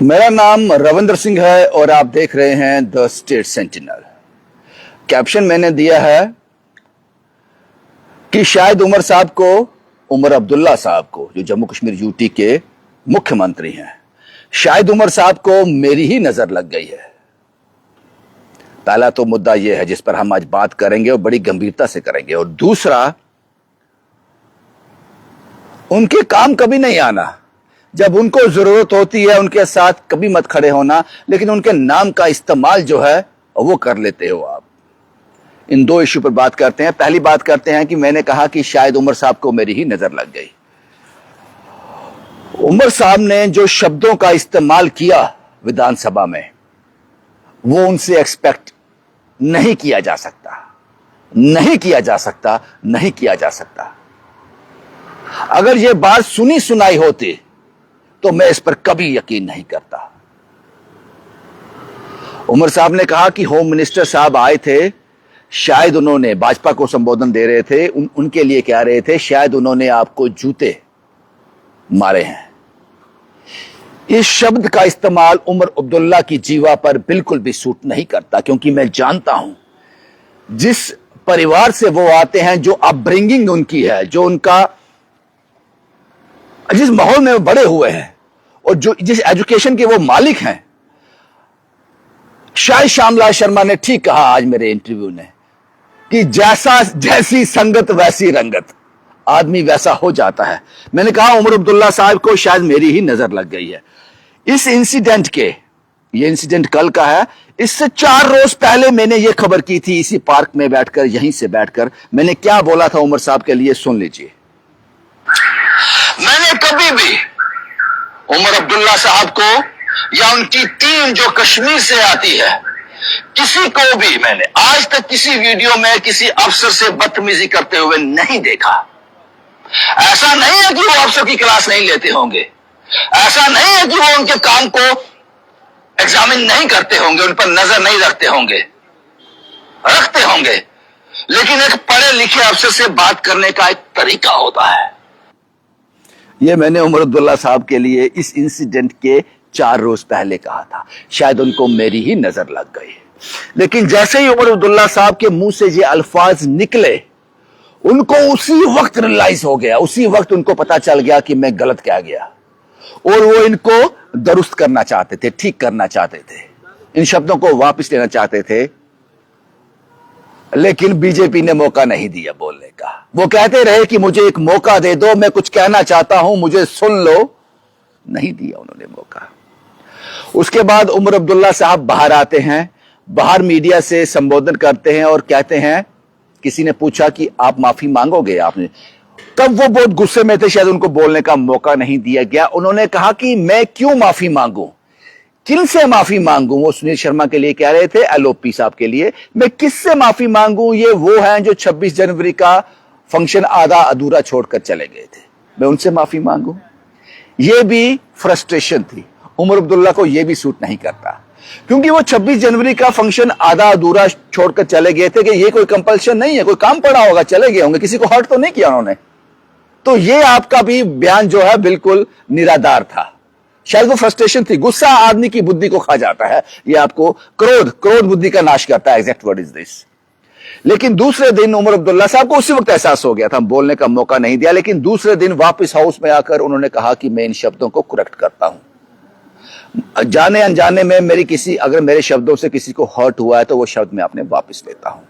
मेरा नाम रविंद्र सिंह है और आप देख रहे हैं द स्टेट सेंटिनल। कैप्शन मैंने दिया है कि शायद उमर साहब को, उमर अब्दुल्ला साहब को, जो जम्मू कश्मीर यूटी के मुख्यमंत्री हैं, शायद उमर साहब को मेरी ही नजर लग गई है। पहला तो मुद्दा यह है जिस पर हम आज बात करेंगे और बड़ी गंभीरता से करेंगे, और दूसरा, उनके काम कभी नहीं आना, जब उनको जरूरत होती है उनके साथ कभी मत खड़े होना, लेकिन उनके नाम का इस्तेमाल जो है वो कर लेते हो आप। इन दो इश्यू पर बात करते हैं। पहली बात करते हैं कि मैंने कहा कि शायद उमर साहब को मेरी ही नजर लग गई। उमर साहब ने जो शब्दों का इस्तेमाल किया विधानसभा में, वो उनसे एक्सपेक्ट नहीं किया जा सकता, नहीं किया जा सकता, नहीं किया जा सकता। अगर यह बात सुनी सुनाई होती तो मैं इस पर कभी यकीन नहीं करता। उमर साहब ने कहा कि होम मिनिस्टर साहब आए थे, शायद उन्होंने भाजपा को संबोधन दे रहे थे, उनके लिए कह रहे थे, शायद उन्होंने आपको जूते मारे हैं। इस शब्द का इस्तेमाल उमर अब्दुल्ला की जीवा पर बिल्कुल भी सूट नहीं करता, क्योंकि मैं जानता हूं जिस परिवार से वो आते हैं, जो अपब्रिंगिंग उनकी है, जो उनका, जिस माहौल में वो बड़े हुए हैं और जो जिस एजुकेशन के वो मालिक हैं। शायद श्यामलाल शर्मा ने ठीक कहा आज मेरे इंटरव्यू ने कि जैसी संगत वैसी रंगत, आदमी वैसा हो जाता है। मैंने कहा उमर अब्दुल्ला साहब को शायद मेरी ही नजर लग गई है। इस इंसिडेंट के, ये इंसिडेंट कल का है, इससे 4 रोज पहले मैंने ये खबर की थी, इसी पार्क में बैठकर, यहीं से बैठकर मैंने क्या बोला था उमर साहब के लिए, सुन लीजिए। मैंने कभी भी उमर अब्दुल्ला साहब को या उनकी टीम जो कश्मीर से आती है, किसी को भी मैंने आज तक किसी वीडियो में किसी अफसर से बदतमीजी करते हुए नहीं देखा। ऐसा नहीं है कि वो अफसर की क्लास नहीं लेते होंगे, ऐसा नहीं है कि वो उनके काम को एग्जामिन नहीं करते होंगे, उन पर नजर नहीं रखते होंगे, रखते होंगे, लेकिन एक पढ़े लिखे अफसर से बात करने का एक तरीका होता है। यह मैंने उमर अब्दुल्ला साहब के लिए इस इंसिडेंट के 4 रोज पहले कहा था। शायद उनको मेरी ही नजर लग गई। लेकिन जैसे ही उमर अब्दुल्ला साहब के मुंह से ये अल्फाज निकले, उनको उसी वक्त रियलाइज हो गया, उसी वक्त उनको पता चल गया कि मैं गलत कह गया, और वो इनको दुरुस्त करना चाहते थे, ठीक करना चाहते थे, इन शब्दों को वापस लेना चाहते थे। लेकिन बीजेपी ने मौका नहीं दिया बोलने का। वो कहते रहे कि मुझे एक मौका दे दो, मैं कुछ कहना चाहता हूं, मुझे सुन लो। नहीं दिया उन्होंने मौका। उसके बाद उमर अब्दुल्ला साहब बाहर आते हैं, बाहर मीडिया से संबोधन करते हैं और कहते हैं, किसी ने पूछा कि आप माफी मांगोगे आपने, तब वो बहुत गुस्से में थे, शायद उनको बोलने का मौका नहीं दिया गया। उन्होंने कहा कि मैं क्यों माफी मांगू, किन से माफी मांगू। वो सुनील शर्मा के लिए कह रहे थे, एलओपी साहब के लिए, मैं किससे माफी मांगू, ये वो हैं जो 26 जनवरी का फंक्शन आधा अधूरा छोड़कर चले गए थे, मैं उनसे माफी मांगू। ये भी फ्रस्ट्रेशन थी। उमर अब्दुल्ला को यह भी सूट नहीं करता, क्योंकि वो 26 जनवरी का फंक्शन आधा अधूरा छोड़कर चले गए थे कि ये कोई कंपल्शन नहीं है, कोई काम पड़ा होगा, चले गए होंगे, किसी को हर्ट तो नहीं किया उन्होंने। तो ये आपका भी बयान जो है बिल्कुल निराधार था। शायद वो फ्रस्ट्रेशन थी, गुस्सा आदमी की बुद्धि को खा जाता है, ये आपको क्रोध बुद्धि का नाश करता है, एग्जैक्ट वर्ड इज दिस। लेकिन दूसरे दिन उमर अब्दुल्ला साहब को उसी वक्त एहसास हो गया था, बोलने का मौका नहीं दिया, लेकिन दूसरे दिन वापस हाउस में आकर उन्होंने कहा कि मैं इन शब्दों को करेक्ट करता हूं। जाने अनजाने में अगर मेरे शब्दों से किसी को हर्ट हुआ है तो वो शब्द मैं अपने वापस लेता हूं।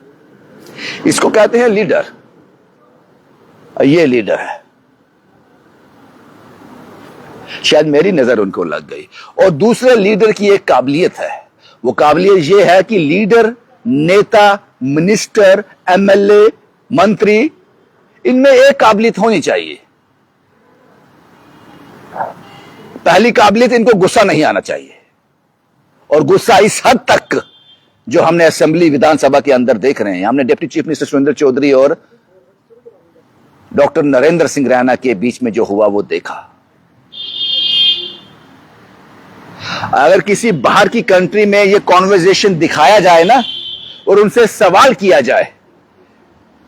इसको कहते हैं लीडर। ये लीडर है। शायद मेरी नजर उनको लग गई। और दूसरे लीडर की एक काबिलियत है, वो काबिलियत यह है कि लीडर, नेता, मिनिस्टर, एमएलए, मंत्री, इनमें एक काबिलियत होनी चाहिए। पहली काबिलियत, इनको गुस्सा नहीं आना चाहिए। और गुस्सा इस हद तक जो हमने असेंबली विधानसभा के अंदर देख रहे हैं। हमने deputy chief minister Surendra Chaudhary और डॉक्टर नरेंद्र सिंह रैना के बीच में जो हुआ वो देखा। अगर किसी बाहर की कंट्री में ये कॉन्वर्सेशन दिखाया जाए ना, और उनसे सवाल किया जाए,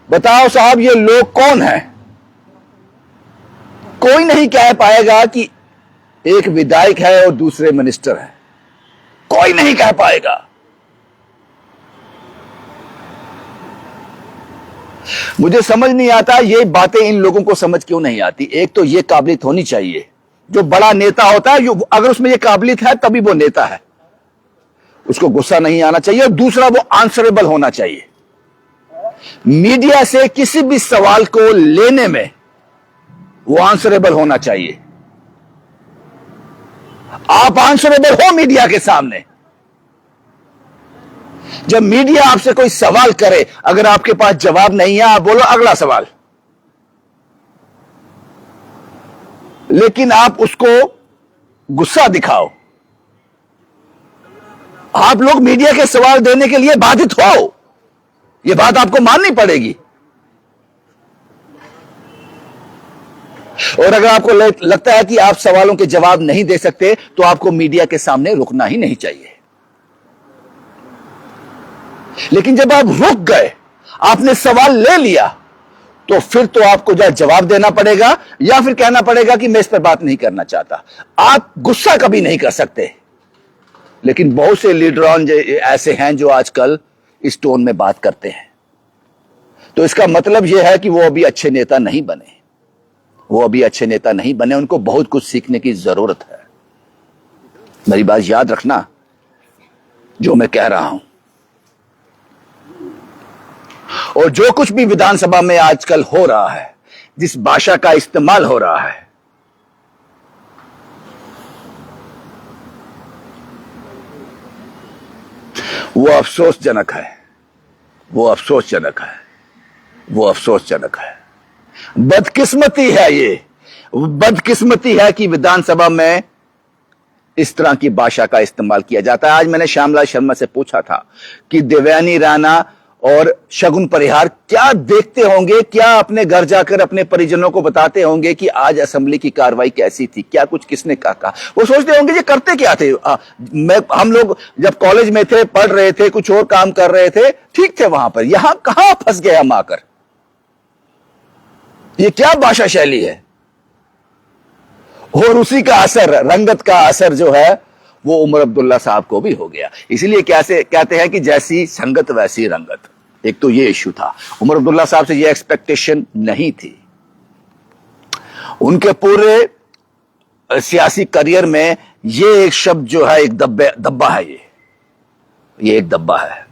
बताओ साहब ये लोग कौन हैं, कोई नहीं कह पाएगा कि एक विधायक है और दूसरे मिनिस्टर हैं, कोई नहीं कह पाएगा। मुझे समझ नहीं आता ये बातें इन लोगों को समझ क्यों नहीं आती। एक तो ये काबिलियत होनी चाहिए, जो बड़ा नेता होता है अगर उसमें ये काबिलियत है तभी वो नेता है, उसको गुस्सा नहीं आना चाहिए। और दूसरा, वो आंसरेबल होना चाहिए। मीडिया से किसी भी सवाल को लेने में वो आंसरेबल होना चाहिए। आप आंसरेबल हो मीडिया के सामने। जब मीडिया आपसे कोई सवाल करे, अगर आपके पास जवाब नहीं है, आप बोलो अगला सवाल, लेकिन आप उसको गुस्सा दिखाओ। आप लोग मीडिया के सवाल देने के लिए बाधित हो, यह बात आपको माननी पड़ेगी। और अगर आपको लगता है कि आप सवालों के जवाब नहीं दे सकते, तो आपको मीडिया के सामने रुकना ही नहीं चाहिए। लेकिन जब आप रुक गए, आपने सवाल ले लिया, तो फिर तो आपको जवाब देना पड़ेगा या फिर कहना पड़ेगा कि मैं इस पर बात नहीं करना चाहता। आप गुस्सा कभी नहीं कर सकते। लेकिन बहुत से लीडरान ऐसे हैं जो आजकल इस टोन में बात करते हैं, तो इसका मतलब यह है कि वो अभी अच्छे नेता नहीं बने। वो अभी अच्छे नेता नहीं बने, उनको बहुत कुछ सीखने की जरूरत है। मेरी बात याद रखना जो मैं कह रहा हूं। और जो कुछ भी विधानसभा में आजकल हो रहा है, जिस भाषा का इस्तेमाल हो रहा है, वो अफसोसजनक है। वो अफसोसजनक है। वो अफसोसजनक है। बदकिस्मती है ये। बदकिस्मती है कि विधानसभा में इस तरह की भाषा का इस्तेमाल किया जाता है। आज मैंने श्यामलाल शर्मा से पूछा था कि देवयानी राणा और शगुन परिहार क्या देखते होंगे, क्या अपने घर जाकर अपने परिजनों को बताते होंगे कि आज असेंबली की कार्रवाई कैसी थी, क्या कुछ किसने कहा। वो सोचते होंगे ये करते क्या थे। हम लोग जब कॉलेज में थे, पढ़ रहे थे, कुछ और काम कर रहे थे, ठीक थे वहां पर, यहां कहां फंस गए हम आकर। ये क्या भाषा शैली है। और उसी का असर, रंगत का असर जो है वो उमर अब्दुल्ला साहब को भी हो गया। इसीलिए कैसे कहते हैं कि जैसी संगत वैसी रंगत। एक तो ये इश्यू था, उमर अब्दुल्ला साहब से ये एक्सपेक्टेशन नहीं थी। उनके पूरे सियासी करियर में ये एक शब्द जो है, एक दब्बा है। ये एक दब्बा है।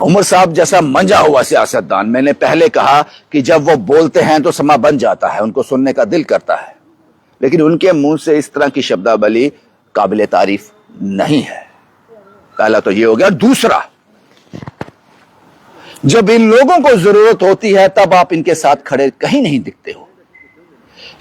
उमर साहब जैसा मंजा हुआ सियासतदान, मैंने पहले कहा कि जब वो बोलते हैं तो समा बन जाता है, उनको सुनने का दिल करता है, लेकिन उनके मुंह से इस तरह की शब्दावली काबिले तारीफ नहीं है। पहला तो ये हो गया। दूसरा, जब इन लोगों को जरूरत होती है तब आप इनके साथ खड़े कहीं नहीं दिखते हो,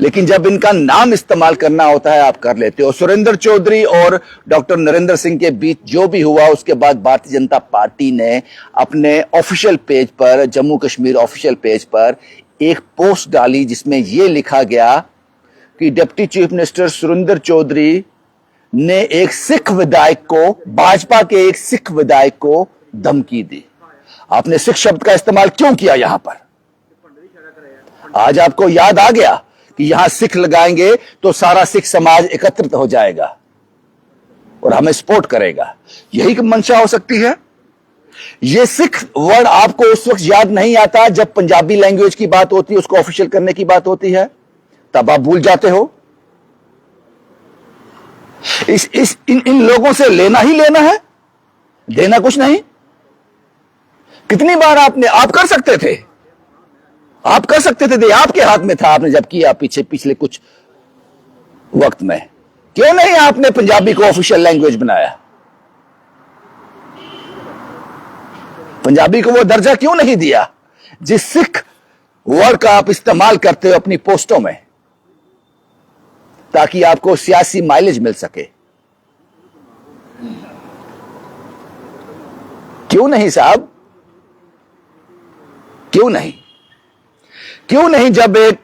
लेकिन जब इनका नाम इस्तेमाल करना होता है आप कर लेते हो। सुरेंद्र चौधरी और डॉक्टर नरेंद्र सिंह के बीच जो भी हुआ, उसके बाद भारतीय जनता पार्टी ने अपने ऑफिशियल पेज पर, जम्मू कश्मीर ऑफिशियल पेज पर एक पोस्ट डाली जिसमें यह लिखा गया कि deputy chief minister Surendra Chaudhary ने एक सिख विधायक को, भाजपा के एक सिख विधायक को धमकी दी। आपने सिख शब्द का इस्तेमाल क्यों किया यहां पर? आज आपको याद आ गया कि यहां सिख लगाएंगे तो सारा सिख समाज एकत्रित हो जाएगा और हमें सपोर्ट करेगा। यही मंशा हो सकती है। यह सिख वर्ड आपको उस वक्त याद नहीं आता जब पंजाबी लैंग्वेज की बात होती है, उसको ऑफिशियल करने की बात होती है, तब आप भूल जाते हो। इन लोगों से लेना ही लेना है, देना कुछ नहीं। कितनी बार आप कर सकते थे, आप कर सकते थे, आपके हाथ में था, आपने जब किया पिछले कुछ वक्त में। क्यों नहीं आपने पंजाबी को ऑफिशियल लैंग्वेज बनाया? पंजाबी को वो दर्जा क्यों नहीं दिया जिस सिख वर्ड का आप इस्तेमाल करते हो अपनी पोस्टों में, ताकि आपको सियासी माइलेज मिल सके? क्यों नहीं साहब, क्यों नहीं? क्यों नहीं? जब एक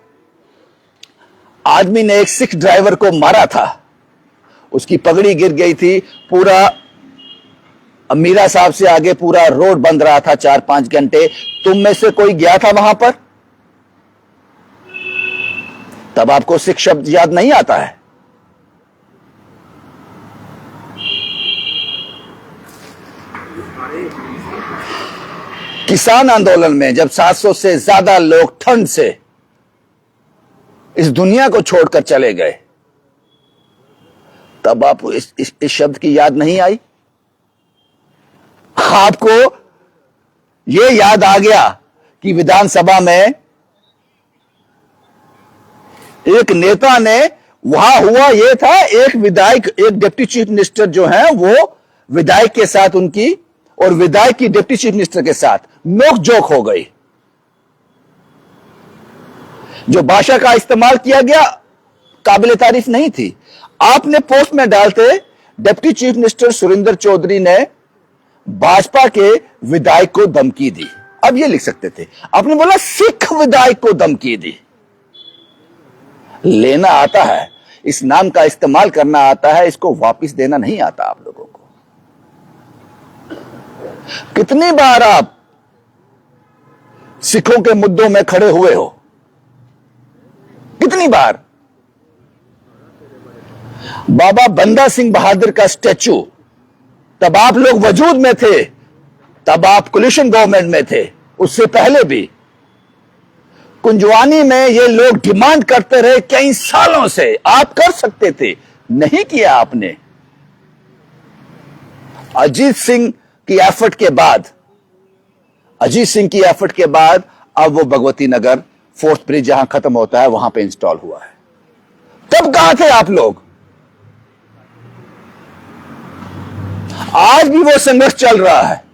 आदमी ने एक सिख ड्राइवर को मारा था, उसकी पगड़ी गिर गई थी, पूरा अमीरा साहब से आगे पूरा रोड बंद रहा था 4-5 घंटे, तुम में से कोई गया था वहां पर? तब आपको सिख शब्द याद नहीं आता है। किसान आंदोलन में जब 700 से ज्यादा लोग ठंड से इस दुनिया को छोड़कर चले गए, तब आपको इस शब्द की याद नहीं आई? आपको यह याद आ गया कि विधानसभा में एक नेता ने, वहां हुआ यह था, एक विधायक, एक डिप्टी चीफ मिनिस्टर जो है वो विधायक के साथ उनकी, और विधायक की डिप्टी चीफ मिनिस्टर के साथ नोकझोंक हो गई। जो भाषा का इस्तेमाल किया गया काबिल तारीफ नहीं थी। आपने पोस्ट में डालते deputy chief minister Surendra Chaudhary ने भाजपा के विधायक को धमकी दी। अब ये लिख सकते थे, आपने बोला सिख विधायक को धमकी दी। लेना आता है, इस नाम का इस्तेमाल करना आता है, इसको वापस देना नहीं आता आप लोगों को। कितनी बार आप सिखों के मुद्दों में खड़े हुए हो? कितनी बार? बाबा बंदा सिंह बहादुर का स्टैचू, तब आप लोग वजूद में थे, तब आप कोलिशन गवर्नमेंट में थे, उससे पहले भी कुंजवानी में ये लोग डिमांड करते रहे कई सालों से। आप कर सकते थे, नहीं किया आपने। अजीत सिंह की एफर्ट के बाद, अब वो भगवती नगर फोर्थ ब्रिज जहां खत्म होता है वहां पे इंस्टॉल हुआ है। तब कहां थे आप लोग? आज भी वो संघर्ष चल रहा है।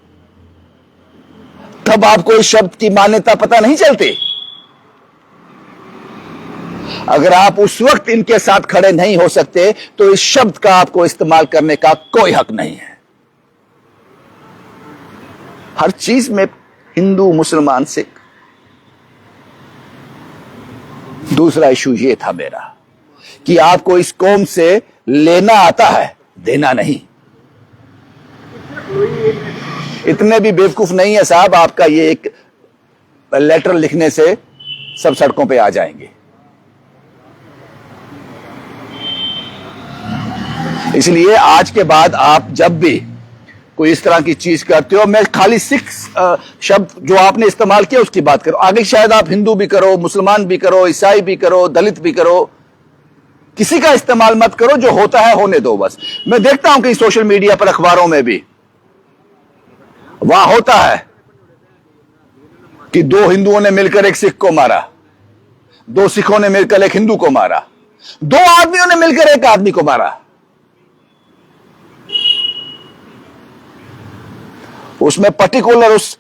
तब आपको इस शब्द की मान्यता पता नहीं चलती। अगर आप उस वक्त इनके साथ खड़े नहीं हो सकते तो इस शब्द का आपको इस्तेमाल करने का कोई हक नहीं है। हर चीज में हिंदू, मुसलमान, सिख। दूसरा इशू ये था मेरा कि आपको इस कौम से लेना आता है, देना नहीं। इतने भी बेवकूफ नहीं है साहब, आपका ये एक लेटर लिखने से सब सड़कों पे आ जाएंगे। इसलिए आज के बाद आप जब भी कोई इस तरह की चीज करते हो, मैं खाली सिख शब्द जो आपने इस्तेमाल किया उसकी बात करो, आगे शायद आप हिंदू भी करो, मुसलमान भी करो, ईसाई भी करो, दलित भी करो, किसी का इस्तेमाल मत करो। जो होता है होने दो बस। मैं देखता हूं कि सोशल मीडिया पर, अखबारों में भी वहां होता है कि दो हिंदुओं ने मिलकर एक सिख को मारा, दो सिखों ने मिलकर एक हिंदू को मारा, दो आदमियों ने मिलकर एक आदमी को मारा। उसमें पर्टिकुलर उस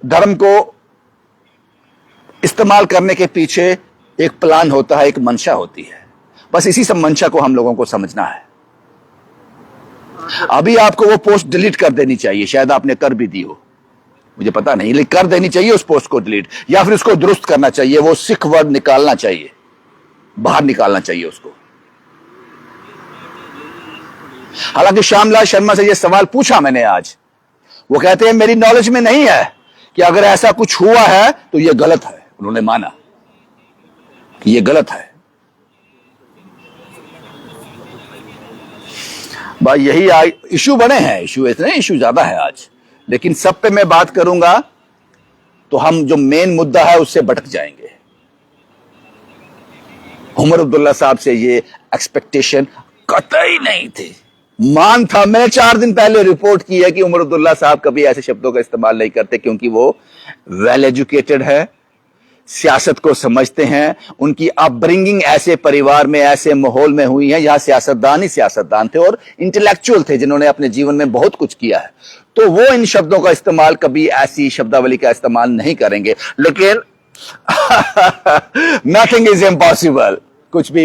धर्म को इस्तेमाल करने के पीछे एक प्लान होता है, एक मंशा होती है। बस इसी सब मंशा को हम लोगों को समझना है। अभी आपको वो पोस्ट डिलीट कर देनी चाहिए, शायद आपने कर भी दी हो, मुझे पता नहीं, लेकिन कर देनी चाहिए उस पोस्ट को डिलीट, या फिर उसको दुरुस्त करना चाहिए। वो सिख वर्ड निकालना चाहिए, बाहर निकालना चाहिए उसको। हालांकि श्यामलाल शर्मा से ये सवाल पूछा मैंने आज, वो कहते हैं मेरी नॉलेज में नहीं है कि अगर ऐसा कुछ हुआ है तो यह गलत है। उन्होंने माना कि यह गलत है। भाई यही इशू बने हैं, इतने इशू ज्यादा है आज, लेकिन सब पे मैं बात करूंगा तो हम जो मेन मुद्दा है उससे भटक जाएंगे। उमर अब्दुल्ला साहब से ये एक्सपेक्टेशन कतई नहीं थी। मान था, मैंने 4 दिन पहले रिपोर्ट की है कि उमर अब्दुल्ला साहब कभी ऐसे शब्दों का इस्तेमाल नहीं करते, क्योंकि वो वेल एजुकेटेड है, सियासत को समझते हैं। उनकी अपब्रिंगिंग ऐसे परिवार में, ऐसे माहौल में हुई है जहां सियासतदान ही सियासतदान थे और इंटेलेक्चुअल थे, जिन्होंने अपने जीवन में बहुत कुछ किया है। तो वो इन शब्दों का इस्तेमाल, कभी ऐसी शब्दावली का इस्तेमाल नहीं करेंगे। लेकिन नथिंग इज इम्पॉसिबल, कुछ भी